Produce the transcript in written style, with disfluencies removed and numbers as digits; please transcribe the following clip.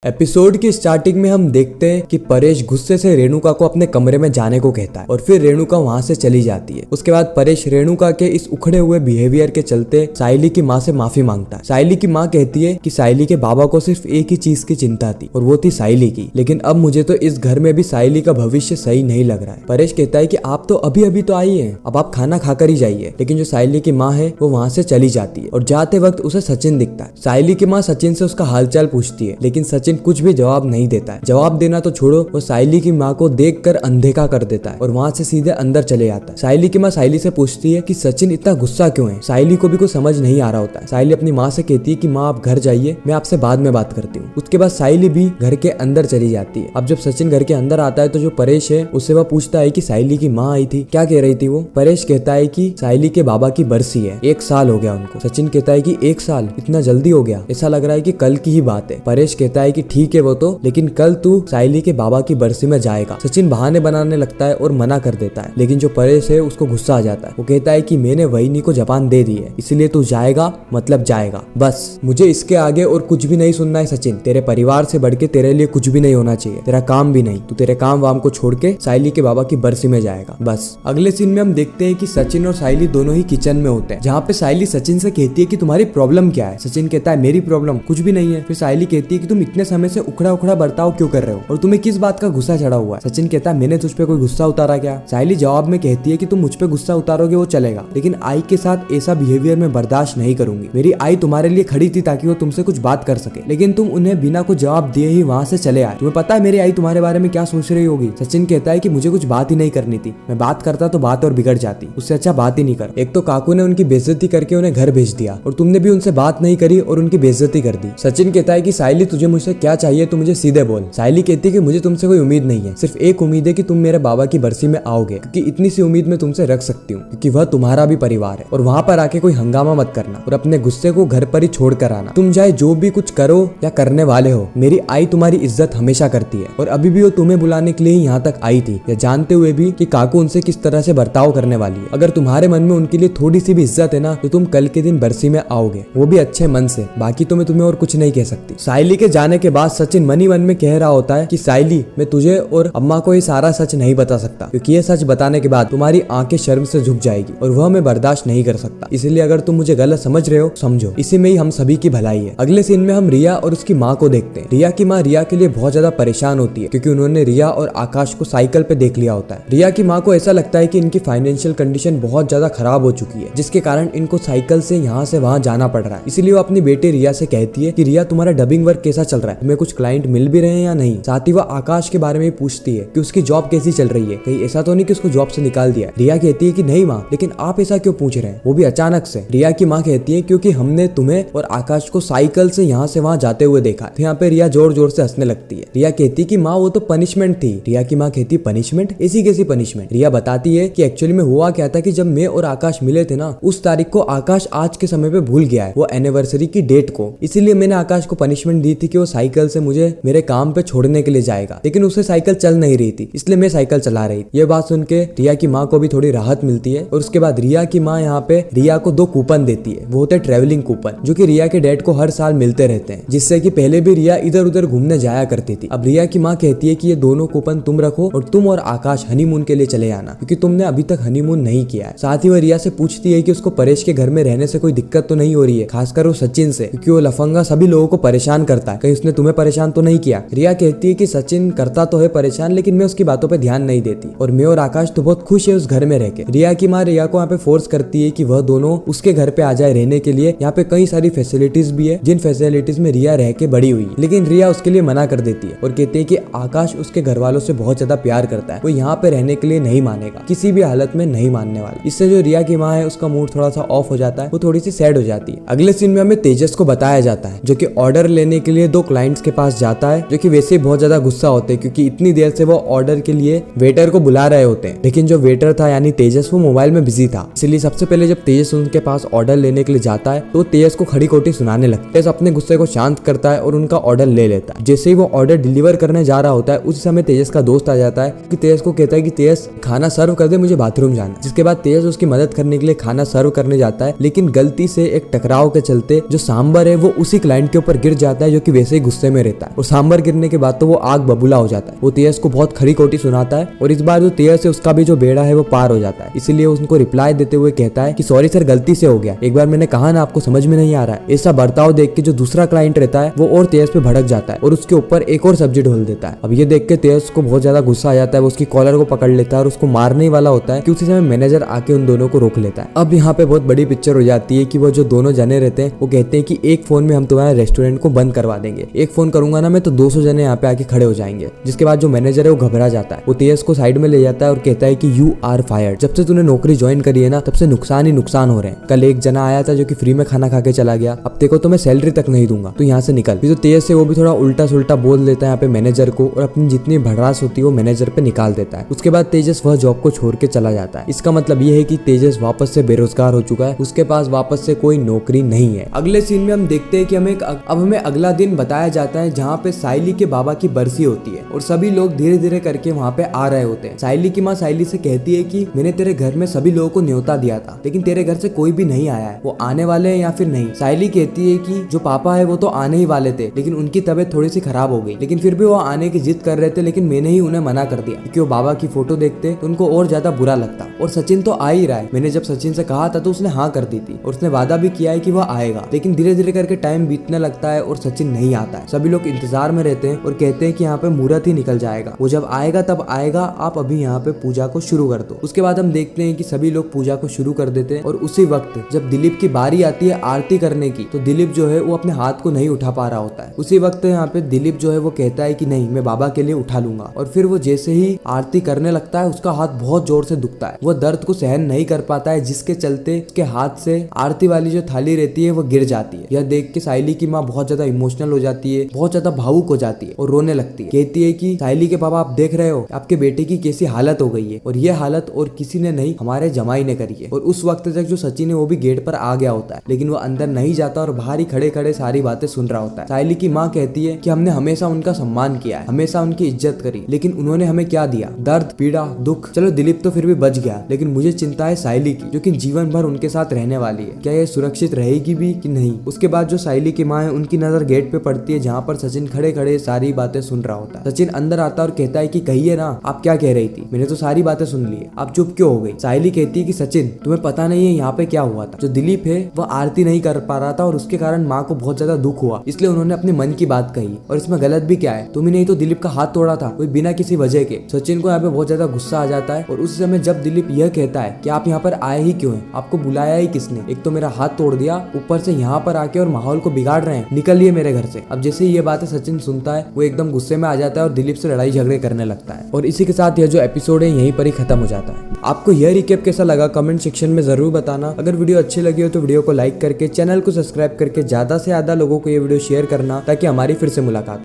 Episode की starting में हम देखते हैं कि परेश गुस्से से रेणुका को अपने कमरे में जाने को कहता है और फिर रेणुका वहां से चली जाती है। उसके बाद परेश रेणुका के इस उखड़े हुए बिहेवियर के चलते साइली की माँ से माफी मांगता है। साइली की माँ कहती है कि साइली के बाबा को सिर्फ एक ही चीज की चिंता थी और वो थी साइली की, लेकिन अब मुझे तो इस घर में भी साइली का भविष्य सही नहीं लग रहा है। परेश कहता है कि आप तो अभी अभी तो आई है, अब आप खाना खाकर ही जाइए। लेकिन जो साइली की माँ है वो वहां से चली जाती है और जाते वक्त उसे सचिन दिखता है। साइली की माँ सचिन से उसका हालचाल पूछती है, लेकिन सचिन कुछ भी जवाब नहीं देता है। जवाब देना तो छोड़ो, वो साइली की माँ को देखकर अनदेखा कर देता है और वहां से सीधे अंदर चले जाता है। साइली की माँ साइली से पूछती है कि सचिन इतना गुस्सा क्यों है। साइली को भी कुछ समझ नहीं आ रहा होता है। साइली अपनी माँ से कहती है कि माँ आप घर जाइए, मैं आपसे बाद में बात करती हूँ। उसके बाद साइली भी घर के अंदर चली जाती है। अब जब सचिन घर के अंदर आता है तो जो परेश है उससे वह पूछता है कि साइली की माँ आई थी, क्या कह रही थी वो। परेश कहता है कि साइली के बाबा की बरसी है, 1 साल हो गया उनको। सचिन कहता है कि 1 साल इतना जल्दी हो गया, ऐसा लग रहा है कि कल की ही बात है। परेश कहता है कि ठीक है वो तो, लेकिन कल तू साइली के बाबा की बरसी में जाएगा। सचिन बहाने बनाने लगता है और मना कर देता है, लेकिन जो परेश है उसको गुस्सा आ जाता है। वो कहता है कि मैंने वहीनी को जबान दे दी है, इसलिए तू जाएगा मतलब जाएगा, बस मुझे इसके आगे और कुछ भी नहीं सुनना है। सचिन तेरे परिवार से बढ़ के तेरे लिए कुछ भी नहीं होना चाहिए, तेरा काम भी नहीं। तू तेरे काम वाम को छोड़ के साइली के बाबा की बरसी में जाएगा, बस। अगले सीन में हम देखते हैं कि सचिन और साइली दोनों ही किचन में होते हैं, जहाँ पे साइली सचिन से कहती है कि तुम्हारी प्रॉब्लम क्या है। सचिन कहता है मेरी प्रॉब्लम कुछ भी नहीं है। फिर साइली कहती है कि तुम इतने समय से उखड़ा उखड़ा बर्ताव क्यों कर रहे हो और तुम्हें किस बात का गुस्सा चढ़ा हुआ है। सचिन कहता है मैंने तुझ पे कोई गुस्सा उतारा क्या। साइली जवाब में कहती है कि तुम मुझ पे गुस्सा उतारोगे वो चलेगा, लेकिन आई के साथ ऐसा बिहेवियर में बर्दाश्त नहीं करूंगी। मेरी आई तुम्हारे लिए खड़ी थी ताकि वो तुमसे कुछ बात कर सके, लेकिन तुम उन्हें बिना कुछ जवाब दिए ही वहां से चले आए। तुम्हें पता है मेरी आई तुम्हारे बारे में क्या सोच रही होगी। सचिन कहता है कि मुझे कुछ बात ही नहीं करनी थी, मैं बात करता तो बात और बिगड़ जाती, उससे अच्छा बात ही नहीं कर। एक तो काकू ने उनकी बेइज्जती करके उन्हें घर भेज दिया और तुमने भी उनसे बात नहीं करी और उनकी बेइज्जती कर दी। सचिन कहता है कि साइली तुझे मुझसे क्या चाहिए तो मुझे सीधे बोल। साइली कहती है कि मुझे तुमसे कोई उम्मीद नहीं है, सिर्फ एक उम्मीद है कि तुम मेरे बाबा की बरसी में आओगे, क्योंकि इतनी सी उम्मीद मैं तुमसे रख सकती हूँ, क्योंकि वह तुम्हारा भी परिवार है। और वहाँ पर आके कोई हंगामा मत करना और अपने गुस्से को घर पर ही छोड़ कर आना। तुम चाहे जो भी कुछ करो या करने वाले हो, मेरी आई तुम्हारी इज्जत हमेशा करती है और अभी भी वो तुम्हें बुलाने के लिए ही यहाँ तक आई थी, या जानते हुए भी कि काकू उनसे किस तरह से बर्ताव करने वाली है। अगर तुम्हारे मन में उनके लिए थोड़ी सी भी इज्जत है ना, तो तुम कल के दिन बरसी में आओगे, वो भी अच्छे मन से। बाकी तो मैं तुम्हें और कुछ नहीं कह सकती। साइली के जाने के बाद सचिन मन ही मन में कह रहा होता है कि साइली मैं तुझे और अम्मा को ये सारा सच नहीं बता सकता, क्योंकि ये सच बताने के बाद तुम्हारी आंखें शर्म से झुक जाएगी और वह मैं बर्दाश्त नहीं कर सकता। इसलिए अगर तुम मुझे गलत समझ रहे हो समझो, इसी में ही हम सभी की भलाई है। अगले सीन में हम रिया और उसकी माँ को देखते हैं। रिया की माँ रिया के लिए बहुत ज्यादा परेशान होती है, क्योंकि उन्होंने रिया और आकाश को साइकिल पे देख लिया होता है। रिया की माँ को ऐसा लगता है कि इनकी फाइनेंशियल कंडीशन बहुत ज्यादा खराब हो चुकी है, जिसके कारण इनको साइकिल से यहाँ से वहाँ जाना पड़ रहा है। इसलिए वो अपनी बेटी रिया से कहती है कि रिया तुम्हारा डबिंग वर्क कैसा चल रहा है, तुम्हें कुछ क्लाइंट मिल भी रहे हैं या नहीं। साथ ही वह आकाश के बारे में पूछती है कि उसकी जॉब कैसी चल रही है, कहीं ऐसा तो नहीं कि उसको जॉब से निकाल दिया। रिया कहती है कि नहीं माँ, लेकिन आप ऐसा क्यों पूछ रहे हैं, वो भी अचानक से। रिया की माँ कहती है क्योंकि हमने तुम्हें और आकाश को साइकिल से यहाँ से वहाँ जाते हुए देखा। तो यहाँ पे रिया जोर जोर से हंसने लगती है। रिया कहती है कि माँ वो तो पनिशमेंट थी। रिया की माँ कहती है पनिशमेंट, ऐसी कैसी पनिशमेंट। रिया बताती है कि एक्चुअली में हुआ क्या था कि जब मैं और आकाश मिले थे ना, उस तारीख को आकाश आज के समय पे भूल गया है, वो एनिवर्सरी की डेट को। इसीलिए मैंने आकाश को पनिशमेंट दी थी कि वो साइकिल से मुझे मेरे काम पे छोड़ने के लिए जाएगा, लेकिन उसे साइकिल चल नहीं रही थी, इसलिए मैं साइकिल चला रही थी। ये बात सुन के रिया की माँ को भी थोड़ी राहत मिलती है और उसके बाद रिया की माँ यहाँ पे रिया को 2 कूपन देती है। वो होते ट्रेवलिंग कूपन, जो कि रिया के डैड को हर साल मिलते रहते हैं, जिससे कि पहले भी रिया इधर उधर घूमने जाया करती थी। अब रिया की माँ कहती है कि ये दोनों कूपन तुम रखो और तुम और आकाश हनीमून के लिए चले आना, क्योंकि तुमने अभी तक हनीमून नहीं किया है। साथ ही वह रिया से पूछती है कि उसको परेश के घर में रहने से कोई दिक्कत तो नहीं हो रही है, खासकर वो सचिन से, क्योंकि वो लफंगा सभी लोगों को परेशान करता है, कहीं उसने तुम्हें परेशान तो नहीं किया। रिया कहती है कि सचिन करता तो है परेशान, लेकिन मैं उसकी बातों पे ध्यान नहीं देती और मैं और आकाश तो बहुत खुश है उस घर में रह के। रिया की माँ रिया को यहाँ पे फोर्स करती है कि वह दोनों उसके घर पे आ जाए रहने के लिए। यहाँ पे कई सारी फैसिलिटीज भी है, जिन फैसिलिटीज में रिया रह के बड़ी हुई, लेकिन रिया उसके लिए मना कर देती है और कहती है कि आकाश उसके घर वालों से बहुत ज्यादा प्यार करता है, वो यहाँ पे रहने के लिए नहीं मानेगा, किसी भी हालत में नहीं मानने वाला। इससे जो रिया की माँ है उसका मूड थोड़ा सा ऑफ हो जाता है, वो थोड़ी सी सैड हो जाती है। अगले सीन में हमें तेजस को बताया जाता है, जो कि ऑर्डर लेने के लिए 2 क्लाइंट्स के पास जाता है, जो कि वैसे ही बहुत ज्यादा गुस्सा होते हैं, क्योंकि इतनी देर से वो ऑर्डर के लिए वेटर को बुला रहे होते हैं, लेकिन जो वेटर था यानी तेजस वो मोबाइल में बिजी था। इसलिए सबसे पहले जब तेजस उनके पास ऑर्डर लेने के लिए जाता है तो तेजस को खड़ी खोटी सुनाने लगता है। तेजस अपने गुस्से को शांत करता है और उनका ऑर्डर ले लेता है। जैसे ही वो ऑर्डर डिलीवर करने जा रहा होता है, उस समय तेजस का दोस्त आ जाता है कि तेजस को कहता है कि तेजस खाना सर्व कर दे, मुझे बाथरूम जाना। जिसके बाद तेजस उसकी मदद करने के लिए खाना सर्व करने जाता है, लेकिन गलती से एक टकराव के चलते जो सांबर है वो उसी क्लाइंट के ऊपर गिर जाता है, जो कि वैसे ही गुस्से में रहता है और सांबर गिरने के बाद तो वो आग बबूला हो जाता है। वो तेजस को बहुत खरी खोटी सुनाता है और इस बार जो तेजस है उसका भी जो बेड़ा है वो पार हो जाता है। इसीलिए उनको रिप्लाई देते हुए कहता है कि सॉरी सर, गलती से हो गया, एक बार मैंने कहा ना आपको समझ में नहीं आ रहा है। ऐसा बर्ताव देख के जो दूसरा क्लाइंट रहता है वो और तेजस पे भड़क जाता है और उसके ऊपर एक और सब्जी ढोल देता है। अब ये देख के तेजस को बहुत ज्यादा गुस्सा आ जाता है। वो उसकी कॉलर को पकड़ लेता है और उसको मारने वाला होता है कि उसी समय मैनेजर आके उन दोनों को रोक लेता है। अब यहाँ पे बहुत बड़ी पिक्चर हो जाती है कि वो जो दोनों जने रहते हैं वो कहते हैं कि एक फोन में हम तुम्हारे रेस्टोरेंट को बंद करवा देंगे, एक फोन करूंगा ना मैं तो 200 जने यहाँ पे आके खड़े हो जाएंगे। जिसके बाद जो मैनेजर है वो घबरा जाता है। वो तेजस को साइड में ले जाता है और कहता है कि यू आर फायर्ड, जब से तूने नौकरी ज्वाइन करी है ना तब से नुकसान ही नुकसान हो रहे हैं। कल एक जना आया था जो कि फ्री में खाना खा के चला गया, अब देखो तो मैं सैलरी तक नहीं दूंगा, तो यहाँ से निकल। फिर तो तेजस से वो भी थोड़ा उल्टा सुल्टा बोल देता है यहाँ पे मैनेजर को और अपनी जितनी भड़ास होती है वो मैनेजर पे निकाल देता है। उसके बाद तेजस वह जॉब को छोड़ के चला जाता है। इसका मतलब ये है कि तेजस वापस से बेरोजगार हो चुका है, उसके पास वापस से कोई नौकरी नहीं है। अगले सीन में हम देखते हैं कि हमें अगला दिन बताया जाता है जहाँ पे साइली के बाबा की बरसी होती है और सभी लोग धीरे धीरे करके वहाँ पे आ रहे होते हैं। साइली की माँ साइली से कहती है कि मैंने तेरे घर में सभी लोगों को न्योता दिया था लेकिन तेरे घर से कोई भी नहीं आया है, वो आने वाले हैं या फिर नहीं। साइली कहती है कि जो पापा है वो तो आने ही वाले थे लेकिन उनकी तबीयत थोड़ी सी खराब हो गई, लेकिन फिर भी वो आने की जिद कर रहे थे, लेकिन मैंने ही उन्हें मना कर दिया क्योंकि वो बाबा की फोटो देखते तो उनको और ज्यादा बुरा लगता। और सचिन तो आ ही रहा है, मैंने जब सचिन से कहा था तो उसने हाँ कर दी थी और उसने वादा भी किया है कि वह आएगा, लेकिन धीरे धीरे करके टाइम बीतने लगता है और सचिन नहीं आता है। सभी लोग इंतजार में रहते हैं और कहते हैं कि यहाँ पे मुहूर्त ही निकल जाएगा, वो जब आएगा तब आएगा, आप अभी यहाँ पे पूजा को शुरू कर दो। उसके बाद हम देखते हैं कि सभी लोग पूजा को शुरू कर देते हैं और उसी वक्त जब दिलीप की बारी आती है आरती करने की तो दिलीप जो है वो अपने हाथ को नहीं उठा पा रहा होता है। उसी वक्त यहाँ पे दिलीप जो है वो कहता है कि नहीं, मैं बाबा के लिए उठा लूंगा, और फिर वो जैसे ही आरती करने लगता है उसका हाथ बहुत जोर से दुखता है। वो दर्द को सहन नहीं कर पाता है जिसके चलते उसके हाथ से आरती वाली जो थाली रहती है वो गिर जाती है। यह देख के साइली की माँ बहुत ज्यादा इमोशनल हो जाती है, बहुत ज्यादा भावुक हो जाती है और रोने लगती है। कहती है कि साइली के बाबा, आप देख रहे हो आपके बेटे की कैसी हालत हो गई है और ये हालत और किसी ने नहीं, हमारे जमाई ने करी है। और उस वक्त तक जो सचिन है वो भी गेट पर आ गया होता है लेकिन वो अंदर नहीं जाता और बाहर ही खड़े खड़े सारी बातें सुन रहा होता है। साइली की माँ कहती है कि हमने हमेशा उनका सम्मान किया है, हमेशा उनकी इज्जत करी, लेकिन उन्होंने हमें क्या दिया? दर्द, पीड़ा, दुख। चलो दिलीप तो फिर भी बच गया, लेकिन मुझे चिंता है साइली की, जो कि जीवन भर उनके साथ रहने वाली है। क्या ये सुरक्षित रहेगी भी कि नहीं? उसके बाद जो साइली की माँ है उनकी नजर गेट पे पड़ती है जहाँ पर सचिन खड़े खड़े सारी बातें सुन रहा होता है। सचिन अंदर आता है और कहता है कि कहिए ना, आप क्या कह रही थी? मैंने तो सारी बातें सुन ली है, आप चुप क्यों हो गई? साइली कहती है कि सचिन, तुम्हें पता नहीं है यहाँ पे क्या हुआ था। जो दिलीप है वह आरती नहीं कर पा रहा था और उसके कारण माँ को बहुत ज्यादा दुख हुआ, इसलिए उन्होंने अपने मन की बात कही। और इसमें गलत भी क्या है? तुम ही नहीं तो दिलीप का हाथ तोड़ा था, कोई बिना किसी वजह के। सचिन को यहाँ पे बहुत ज्यादा गुस्सा आ जाता है और उस समय जब दिलीप यह कहता है कि आप यहाँ पर आए ही क्यों हैं, आपको बुलाया ही किसने? एक तो मेरा हाथ तोड़ दिया, ऊपर से यहाँ पर आके और माहौल को बिगाड़ रहे हैं, निकलिए मेरे घर से। अब जैसे ये बातें सचिन सुनता है वो एकदम गुस्से में आ जाता है और दिलीप से लड़ाई झगड़े करने लगता है। और इसी के साथ यह जो एपिसोड है यहीं पर ही खत्म हो जाता है। आपको यह रिकैप कैसा लगा कमेंट सेक्शन में जरूर बताना। अगर वीडियो अच्छी लगी हो तो वीडियो को लाइक करके चैनल को सब्सक्राइब करके ज्यादा से ज्यादा लोगों को ये वीडियो शेयर करना ताकि हमारी फिर से मुलाकात